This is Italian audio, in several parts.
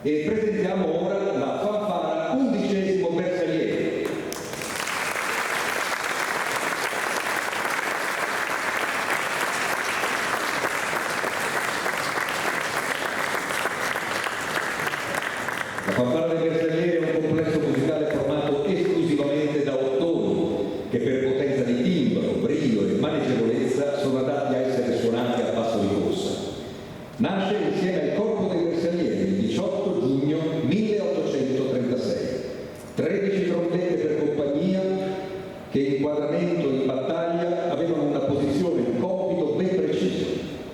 E presentiamo ora la fanfara 11° bersagliere. La fanfara del bersagliere è un complesso musicale formato esclusivamente da ottoni che per potenza di timbro, brio e maneggevolezza sono adatti a essere suonati a passo di corsa. Nasce insieme al Corpo dei Bersaglieri il 18 giugno 1836. 13 trombette per compagnia che in inquadramento in battaglia avevano una posizione, un compito ben preciso.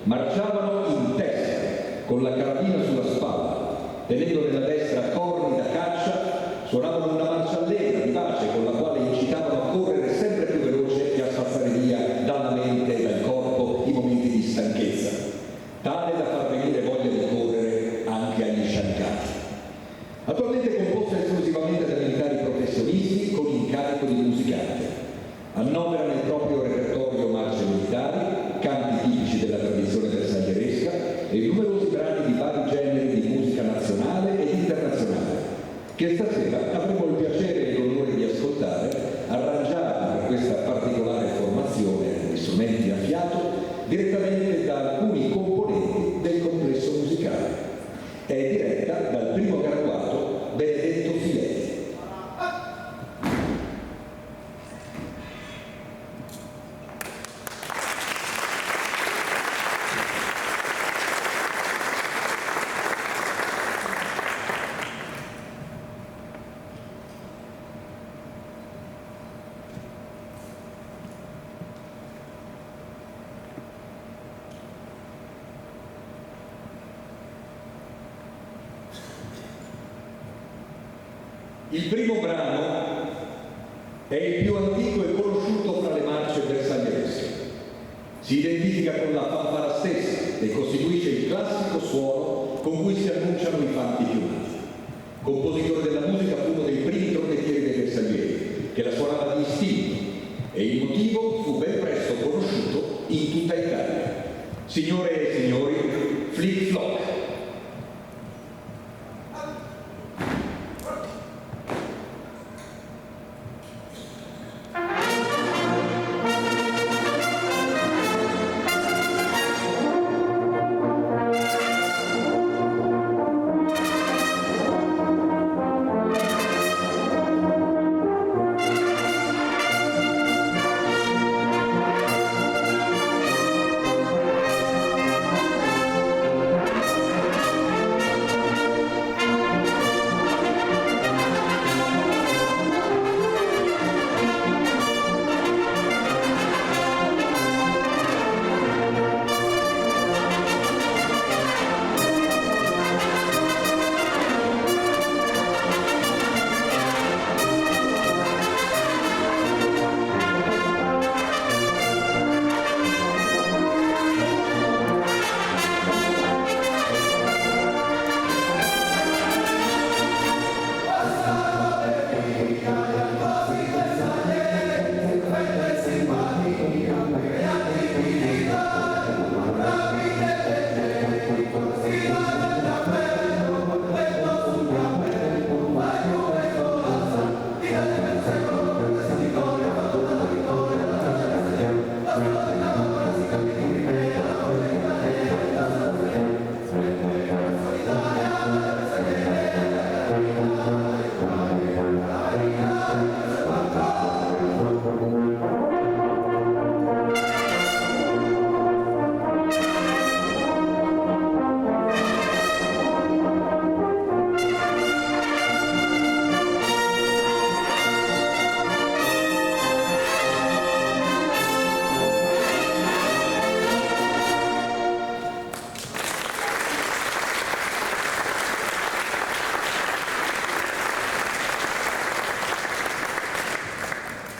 Marciavano in testa, con la carabina sulla spalla, tenendo nella destra corni da caccia, suonavano una marcia allegra, vivace, con la quale incitavano a correre sempre più veloce e a spazzare via dalla mente e dal corpo i momenti di stanchezza, tale da far venire voglia di correre anche agli sciancati. Attualmente è composta esclusivamente da militari professionisti con incarico di musicante. Annovera nel proprio repertorio marce militari, canti tipici della tradizione bersaglieresca e numerosi brani di vari generi di musica nazionale ed internazionale, che stasera avremo il piacere e l'onore di ascoltare, arrangiati per questa particolare formazione di strumenti a fiato direttamente da alcuni componenti del complesso musicale. È diretta dal primo graduato Benedetto Filetti. Il primo brano è il più antico e conosciuto fra le marce bersaglieresche. Si identifica con la fanfara stessa e costituisce il classico suono con cui si annunciano i fatti più nati. Compositore della musica fu uno dei primi trombettieri dei bersaglieri, che la suonava di istinto, e il motivo fu ben presto conosciuto in tutta Italia. Signore e signori, Flick Flock.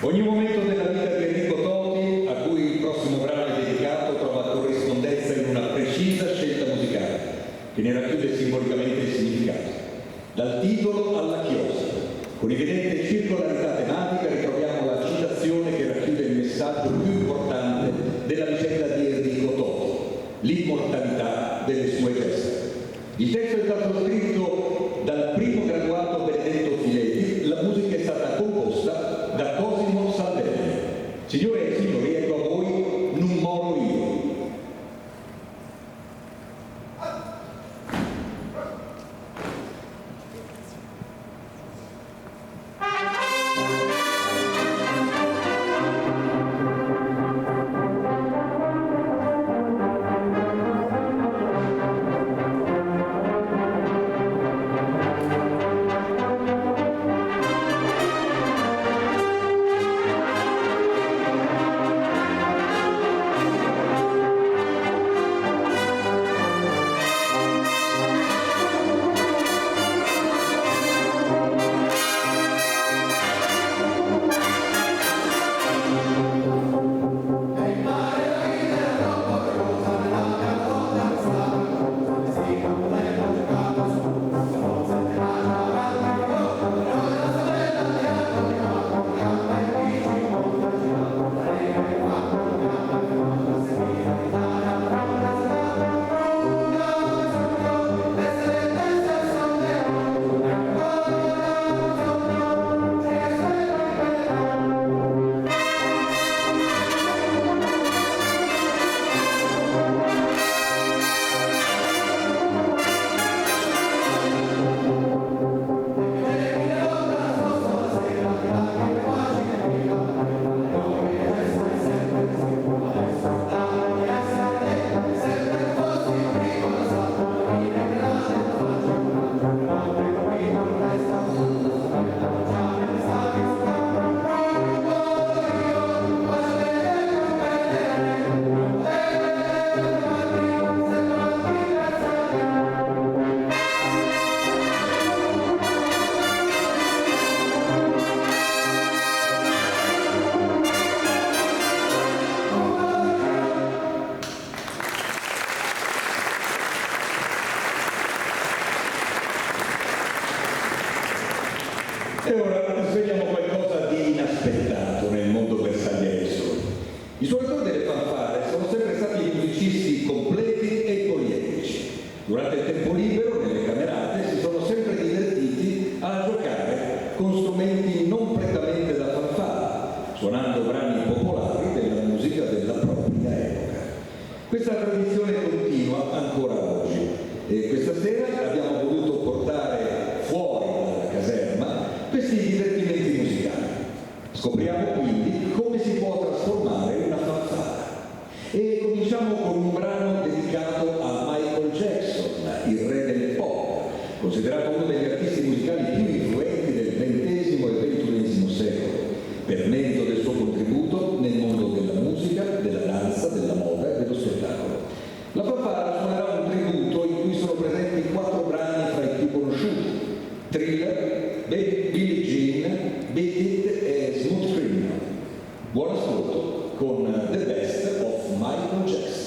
Ogni momento della vita di Enrico Toti, a cui il prossimo brano è dedicato, trova corrispondenza in una precisa scelta musicale, che ne racchiude simbolicamente il significato. Dal titolo alla chiosa, con evidente circolarità tematica, ritroviamo la citazione che racchiude il messaggio più importante della vicenda di Enrico Toti, l'immortalità delle sue gesta. Il testo è stato scritto dal primo graduato Benedetto Fileti, la musica è stata composta da Cosimo Saldelli. Signore e signori, ecco a voi Non moro io. E ora svegliamo qualcosa di inaspettato nel mondo bersagliesco. I suonatori delle fanfare sono sempre stati musicisti completi e poliedrici. Durante il tempo libero, nelle camerate, si sono sempre divertiti a giocare con strumenti non prettamente da fanfara, suonando brani popolari della musica della propria epoca. Questa tradizione continua ancora oggi e questa sera abbiamo voluto portare fuori dalla caserma questi divertimenti musicali. Scopriamo quindi come si può trasformare una fanfara. E cominciamo con un brano dedicato a Michael Jackson, il re del pop, considerato uno degli artisti musicali più influenti del XX e XXI secolo, per merito del suo contributo nel mondo della musica, della danza, della moda e dello spettacolo. La fanfara suonerà un tributo in cui sono presenti 4 brani fra i più conosciuti: Thriller, Billie Jean, Beat It e Smooth Criminal. Buon ascolto con The Best of Michael Jackson.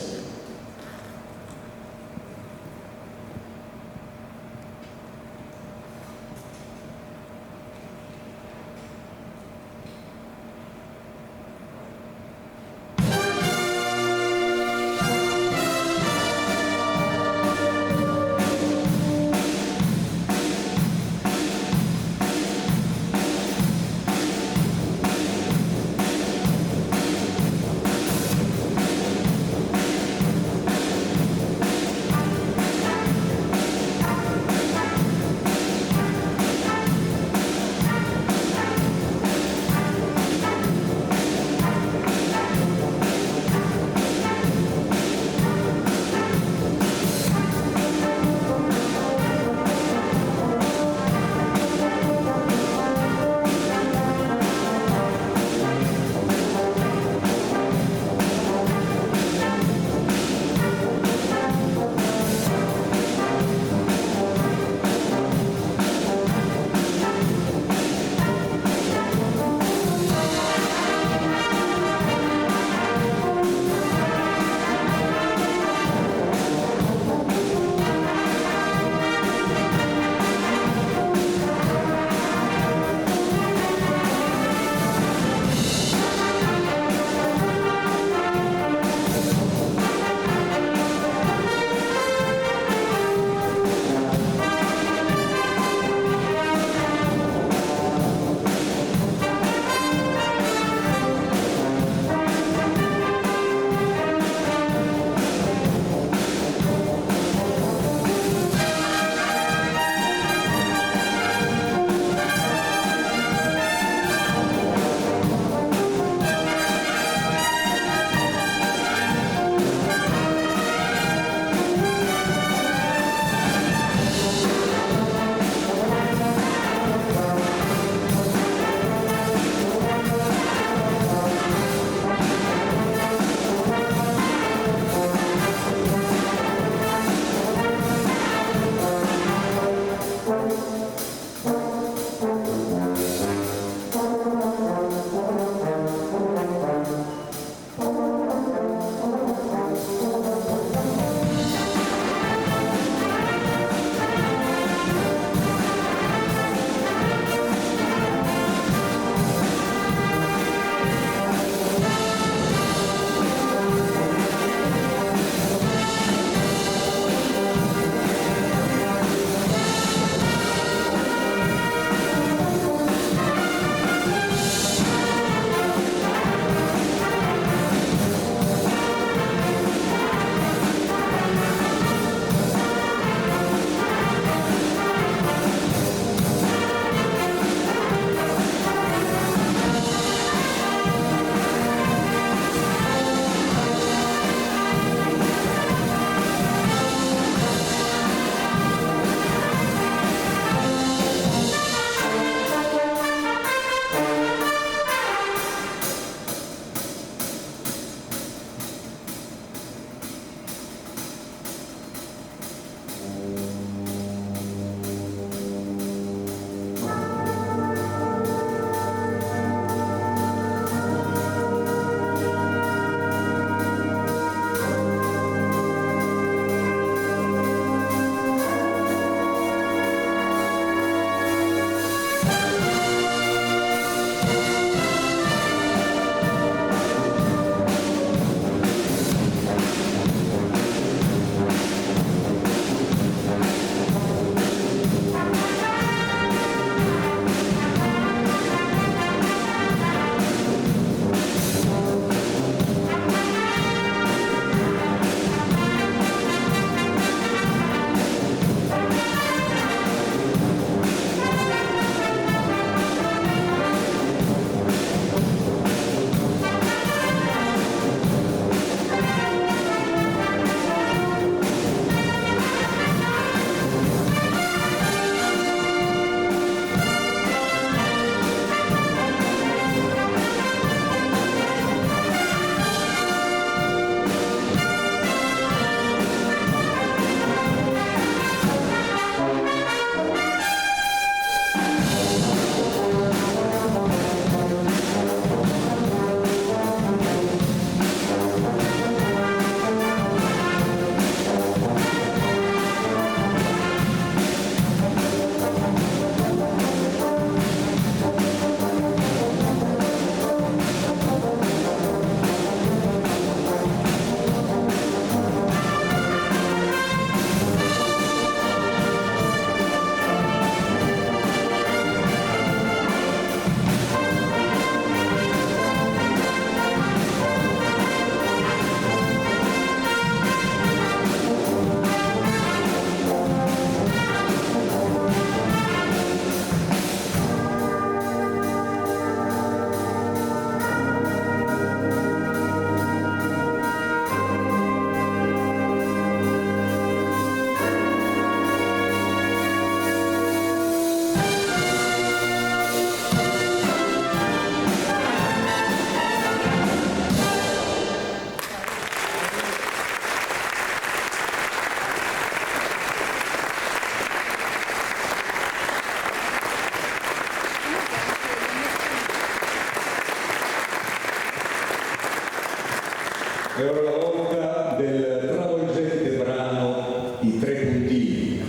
È ora la volta del travolgente brano I Tre Puntini,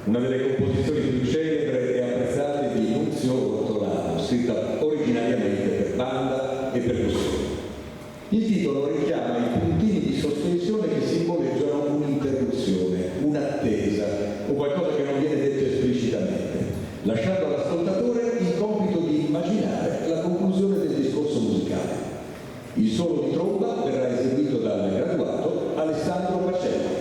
una delle composizioni più celebri e apprezzate di Nunzio Ortolano, scritta originariamente per banda e percussione. Il titolo richiama i puntini di sospensione che simboleggiano un'interruzione, un'attesa o qualcosa che non viene detto esplicitamente, lasciando all'ascoltatore il compito di immaginare la conclusione del discorso musicale. Il solo di tromba verrà eseguito dal graduato Alessandro Pacelli.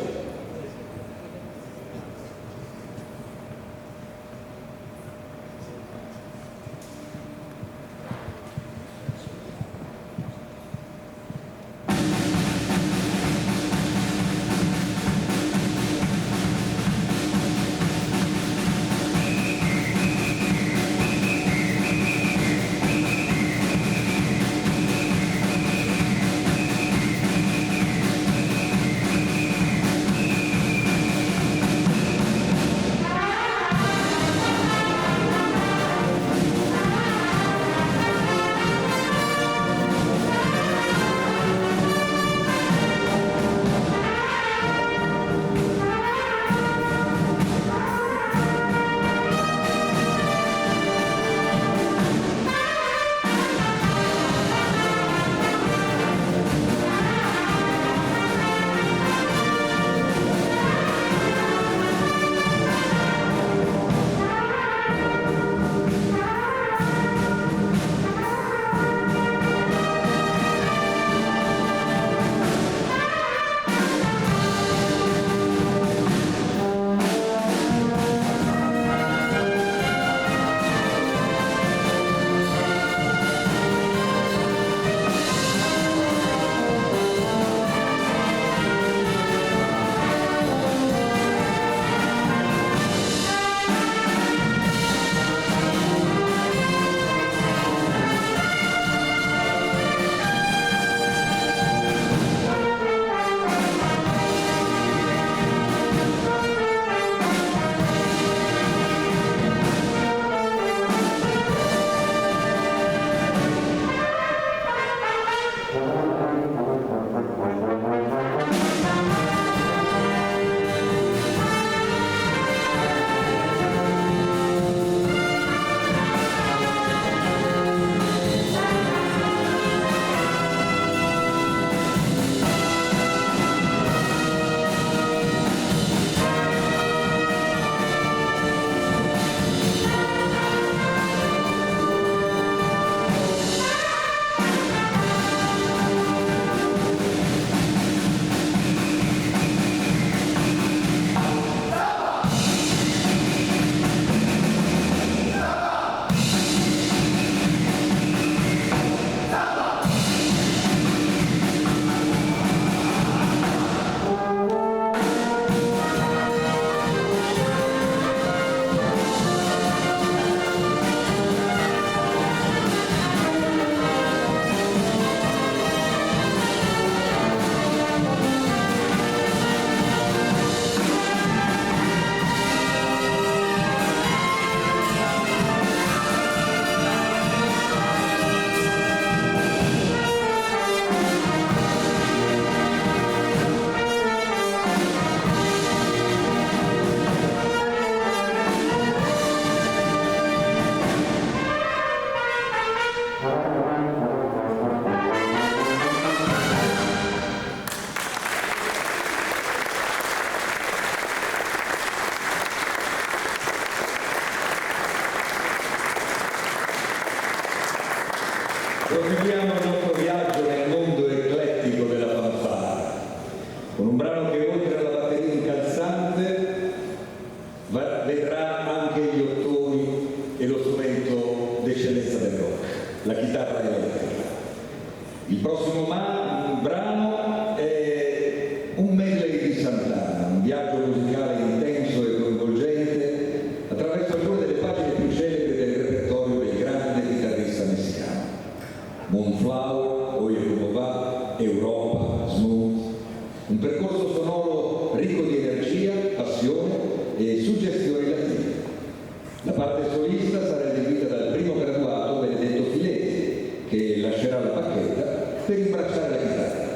Proseguiamo il nostro viaggio nel mondo eclettico della fanfara, con un brano che oltre alla batteria incalzante vedrà anche gli ottoni e lo strumento d'eccellenza del rock, la chitarra elettrica. Il prossimo brano è un medley di Santana, un viaggio musicale intenso e coinvolgente attraverso alcune delle pagine più celebri del repertorio del grande chitarrista messicano. Moonflower, Oye Como Va, Europa, Smooth, un percorso sonoro ricco di energia, passione e suggestioni latine. La parte solista sarà eseguita dal primo graduato Benedetto Filesi, che lascerà la bacchetta per imbracciare la chitarra.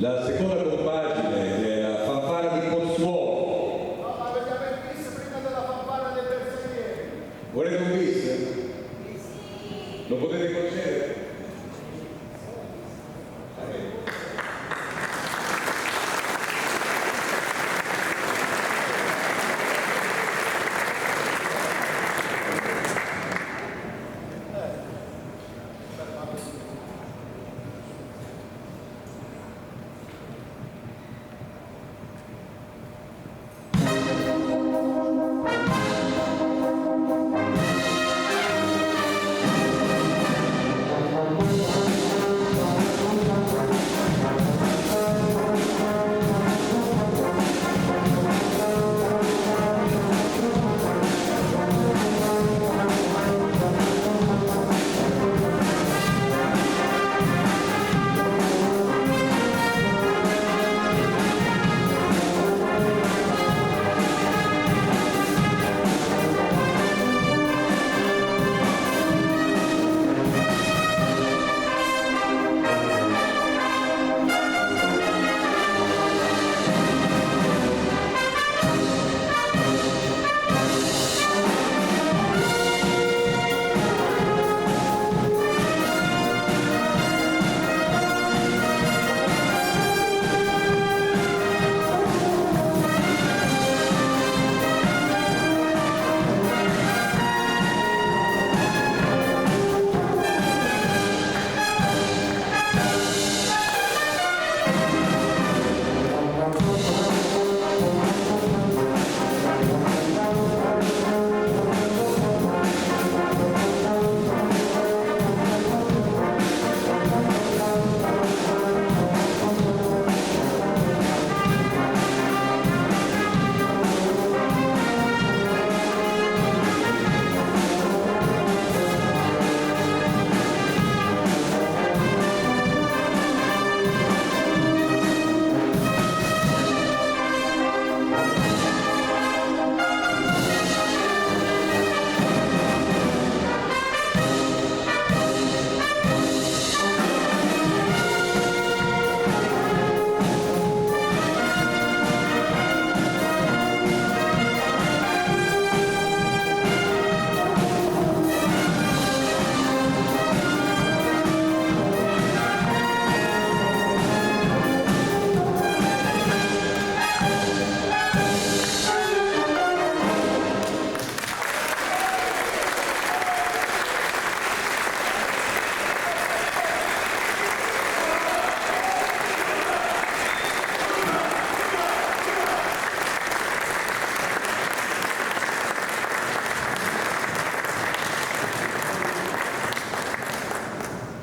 La seconda compagine, che è la fanfara di Pozzuolo. No, ma vediamo il bis prima della fanfara dei bersaglieri. Volete un bis? Lo potete concedere?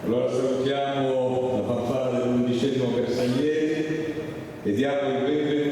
Allora salutiamo la fanfara dell'11° Bersaglieri e diamo il benvenuto